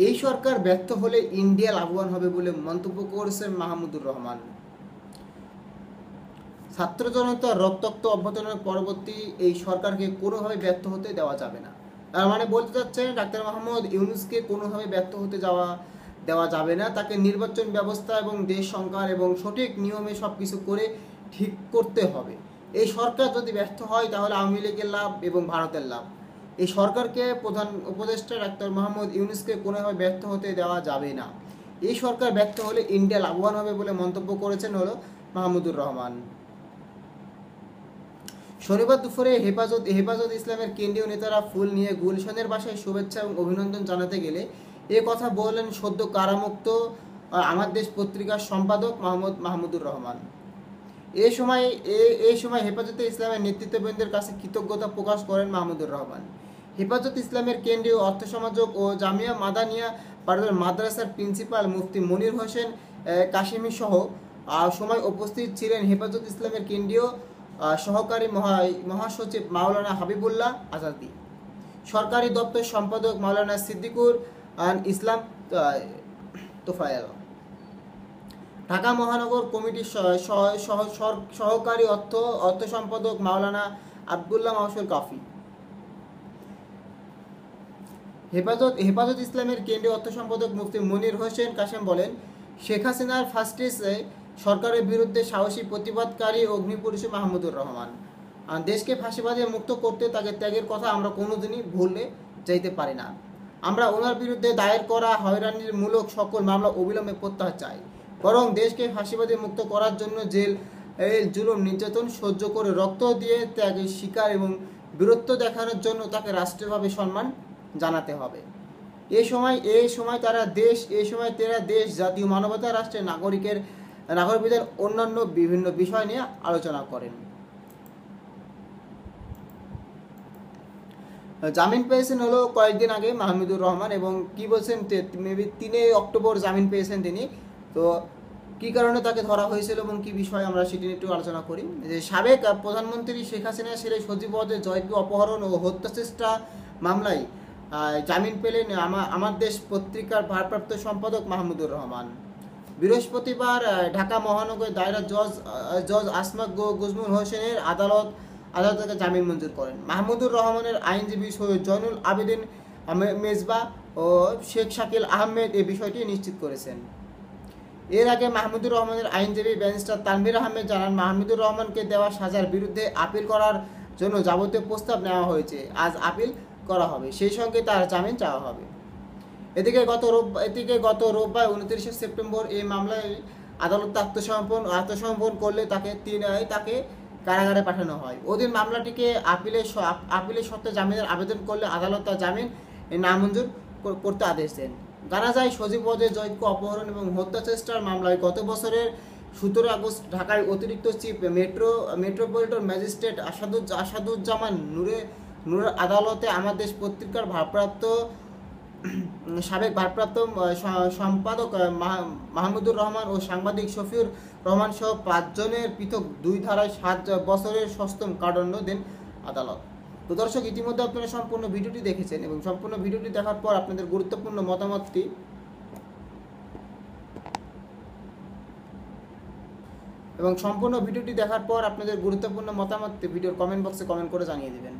এই সরকার ব্যর্থ হলে ইন্ডিয়া লাভবান হবে বলে মন্তব্য করেছেন মাহমুদুর রহমান। ছাত্র জনতার রক্তাক্ত অভ্যুত্থানের পরবর্তী এই সরকারকে কোনোভাবে ব্যর্থ হতে দেওয়া যাবে না। তার মানে বলতে চাচ্ছেন ডাক্তার মোহাম্মদ ইউনূসকে কোনোভাবে ব্যর্থ হতে দেওয়া যাবে না। তাকে নির্বাচন ব্যবস্থা এবং দেশ সংস্কার এবং সঠিক নিয়মে সব কিছু করে ঠিক করতে হবে। এই সরকার যদি ব্যর্থ হয় তাহলে আওয়ামী লীগের লাভ এবং ভারতের লাভ। এই সরকারকে প্রধান উপদেষ্টা ডাক্তার মোহাম্মদ ইউনূসকে কোনোভাবে ব্যর্থ হতে দেওয়া যাবে না। এই সরকার ব্যর্থ হলে ইন্ডিয়া লাভবান হবে বলে মন্তব্য করেছেন মাহমুদুর রহমান। শনিবার দুপুরে হেফাজত ইসলামের কেন্দ্রীয় নেতারা ফুল নিয়ে গুলশানের বাসায় শুভেচ্ছা এবং অভিনন্দন জানাতে গেলে এ কথা বললেন সদ্য কারামুক্ত আমার দেশ পত্রিকার সম্পাদক মাহমুদুর রহমান। এই সময় হেফাজতে ইসলামের নেতৃত্ববৃন্দের কাছে কৃতজ্ঞতা প্রকাশ করেন মাহমুদুর রহমান। হেফাজত ইসলামের কেন্দ্রীয় অর্থ সমাজক ও জামিয়া মাদানিয়া মাদ্রাসার প্রিন্সিপাল মুফতি মনির হোসেন কাশেমি সহ সময় উপস্থিত ছিলেন হেফাজত ইসলামের কেন্দ্রীয় সহকারী মহাসচিব মাওলানা হাবিবুল্লাহ আজাদি, সরকারি দপ্তর সম্পাদক মাওলানা সিদ্দিকুর ইসলাম তোফায়েল, ঢাকা মহানগর কমিটির সহকারী অর্থ সম্পাদক মাওলানা আব্দুল্লাহ মাহসুল কাফি। হেফাজত ইসলামের কেন্দ্রীয় অর্থ সম্পাদক মুফতি মনির হোসেন কাশেম বলেন, শেখ হাসিনার ফার্স্টেজে সরকারের বিরুদ্ধে সাহসী প্রতিবাদকারী অগ্নিপুরুষ মাহমুদুর রহমান। দেশকে ফাঁসিবাদে মুক্ত করতে তাকে ত্যাগের কথা আমরা কোনোদিনই ভুলে যাইতে পারি না। আমরা ওনার বিরুদ্ধে দায়ের করা হয়রানির মূলক সকল মামলা অবিলম্বে প্রত্যাহার চাই, বরং দেশকে ফাঁসিবাদে মুক্ত করার জন্য জুলুম নির্যাতন সহ্য করে রক্ত দিয়ে ত্যাগের শিকার এবং বীরত্ব দেখানোর জন্য তাকে রাষ্ট্রীয়ভাবে সম্মান জানাতে হবে। এই সময় তারা দেশ জাতীয় মানবতা রাষ্ট্রের নাগরিকদের অন্যান্য বিভিন্ন বিষয় নিয়ে আলোচনা করেন। জামিন পেয়েছেন কয়েকদিন আগে মাহমুদুর রহমান, এবং কি বলছেন মেবি 3 অক্টোবর জামিন পেয়েছেন তিনি। তো কি কারণে তাকে ধরা হয়েছিল এবং কি বিষয় আমরা সেটি নিয়ে একটু আলোচনা করি। যে সাবেক প্রধানমন্ত্রী শেখ হাসিনা ছেলে সজীব ওয়াজেদ জয়কে অপহরণ ও হত্যাচেষ্টা মামলায় জামিন পেলেন আমার দেশ পত্রিকার ভারপ্রাপ্ত সম্পাদক মাহমুদুর রহমান। বৃহস্পতিবার ঢাকা মহানগর দায়রা জজ আসমা গুজমুল হোসেনের আদালত তাকে জামিন মঞ্জুর করেন। মাহমুদুর রহমানের আইনজীবী সৈয়দ জয়নুল আবেদিন মেজবা ও শেখ শাকিল আহমেদ এই বিষয়টি নিশ্চিত করেছেন। এর আগে মাহমুদুর রহমানের আইনজীবী ব্যারিস্টার তানভীর আহমেদ জানান, মাহমুদুর রহমানকে দেওয়া সাজার বিরুদ্ধে আপিল করার জন্য যাবতীয় প্রস্তাব নেওয়া হয়েছে। আজ আপিল করা হবে, সেই সঙ্গে তার জামিন চাওয়া হবে। এদিকে গত রোববার 29 সেপ্টেম্বর এই মামলায় আদালত আত্মসমর্পণ করলে তাকে কারাগারে পাঠানো হয়। ওদিন মামলাটিকে আপিলের সত্ত্বে জামিনের আবেদন করলে আদালত তার জামিন নামঞ্জুর করতে আদেশ দেন। জানা যায়, সজীব ওয়াজেদ জয়কে অপহরণ এবং হত্যা চেষ্টার মামলায় গত বছরের 17 আগস্ট ঢাকার অতিরিক্ত চিফ মেট্রোপলিটন ম্যাজিস্ট্রেট আসাদুজ্জামান নূরের আদালতে আমার দেশ পত্রিকার সাবেক ভারপ্রাপ্ত সম্পাদক মাহমুদুর রহমান ও সাংবাদিক শফিউর রহমান সহ 5 জনের পৃথক 2 ধারায় 7 বছরের সশ্রম কারাদণ্ড দেন আদালত। তো দর্শক, ইতিমধ্যে আপনারা সম্পূর্ণ ভিডিওটি দেখেছেন এবং সম্পূর্ণ ভিডিওটি দেখার পর আপনাদের গুরুত্বপূর্ণ মতামতটি ভিডিওর কমেন্ট বক্সে কমেন্ট করে জানিয়ে দেবেন।